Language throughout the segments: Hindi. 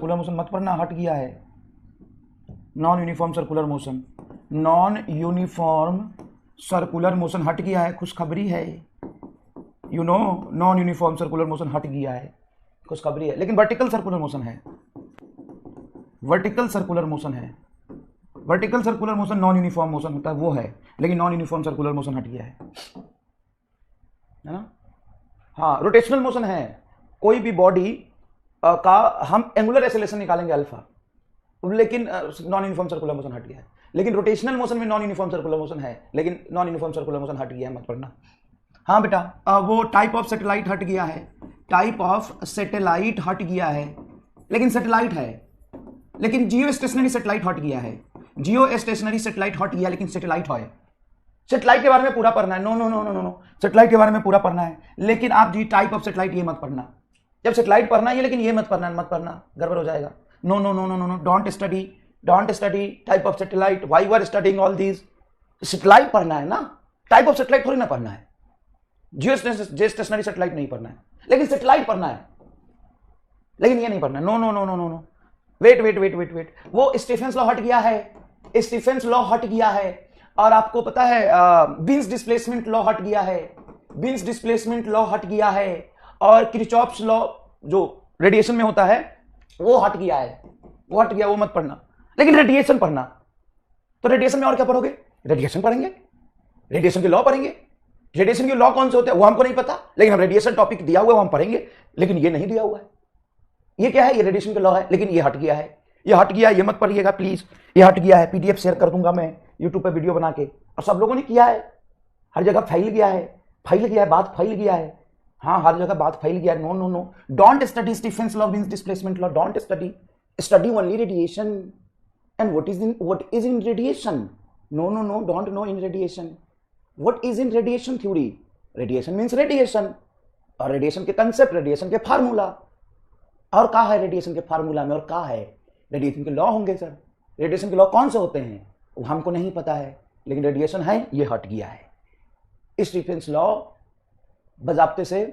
सर्कुलर मोशन मत पढ़ना, हट गया है। Non uniform circular motion, non uniform circular motion हट गया है, खुशखबरी है। You know, non uniform circular motion हट गया है, खुशखबरी है। लेकिन वर्टिकल सर्कुलर मोशन है, वर्टिकल सर्कुलर मोशन है। Vertical circular motion non uniform motion होता है, वो है, लेकिन नॉन यूनिफॉर्म सर्कुलर मोशन हट गया है ना। हाँ, रोटेशनल मोशन है। कोई भी बॉडी का हम एंगुलर एक्सेलरेशन निकालेंगे अल्फा, लेकिन नॉन यूनिफॉर्म सर्कुलर मोशन हट गया है। लेकिन रोटेशनल मोशन में नॉन यूनिफॉर्म सर्कुलर मोशन है, लेकिन नॉन यूनिफॉर्म सर्कुलर मोशन हट गया है, मत पढ़ना। हाँ बेटा, वो टाइप ऑफ सैटेलाइट हट गया है, टाइप ऑफ सैटेलाइट हट गया है, लेकिन सैटेलाइट है, लेकिन जियो स्टेशनरी सैटेलाइट हट गया है। जियो स्टेशनरी सैटेलाइट हट गया, लेकिन सैटेलाइट है। सैटेलाइट के बारे में पूरा पढ़ना है। No no no no no no, satellite के बारे में पूरा पढ़ना है, लेकिन आप जी टाइप ऑफ सैटेलाइट ये मत पढ़ना। जब सैटेलाइट पढ़ना है, लेकिन ये मत पढ़ना, गड़बड़ हो जाएगा। No no no no no no, don't study type of satellite. Why you are studying all these? Satellite पढ़ना है ना, टाइप ऑफ सैटेलाइट थोड़ी ना पढ़ना है। जियो स्टेशनरी सैटेलाइट नहीं पढ़ना है, लेकिन सैटेलाइट पढ़ना है, लेकिन ये नहीं पढ़ना। No no no no no no, wait, वो स्टीफेंस लॉ हट गया है, स्टीफेंस लॉ हट गया है। और आपको पता है बीन्स डिस्प्लेसमेंट लॉ हट गया है, बीन्स डिस्प्लेसमेंट लॉ हट गया है। और किरचॉफ्स लॉ जो रेडिएशन में होता है वो हट गया है, वो हट गया, वो मत पढ़ना। लेकिन रेडिएशन पढ़ना। तो रेडिएशन में और क्या पढ़ोगे? रेडिएशन पढ़ेंगे, रेडिएशन के लॉ पढ़ेंगे। रेडिएशन के लॉ कौन से होते हैं वो हमको नहीं पता, लेकिन हम रेडिएशन टॉपिक दिया हुआ है वो हम पढ़ेंगे, लेकिन ये नहीं दिया हुआ है। ये क्या है? ये रेडिएशन का लॉ है, लेकिन ये हट गया है, ये हट गया, ये मत पढ़िएगा प्लीज। ये हट गया है, पीडीएफ शेयर कर दूंगा मैं यूट्यूब पे वीडियो बना के, और सब लोगों ने किया है, हर जगह फैल गया है, बात फैल गया है। हाँ, हर जगह बात फैल गया है। No no no, don't study Stefan's law, means displacement law, don't study only radiation and what is in radiation. No no no, don't know in radiation what is in radiation theory. Radiation means radiation, और रेडिएशन के कंसेप्ट, रेडिएशन के फार्मूला, और क्या है रेडिएशन के फार्मूला में, और क्या है रेडिएशन के लॉ होंगे सर। रेडिएशन के लॉ कौन से होते हैं वो हमको नहीं पता है, लेकिन रेडिएशन है, ये हट गया है। स्टीफेंस लॉ बजाबते से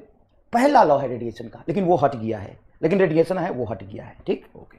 पहला लॉ है रेडिएशन का, लेकिन वो हट गया है, लेकिन रेडिएशन है वो हट गया है। ठीक, ओके।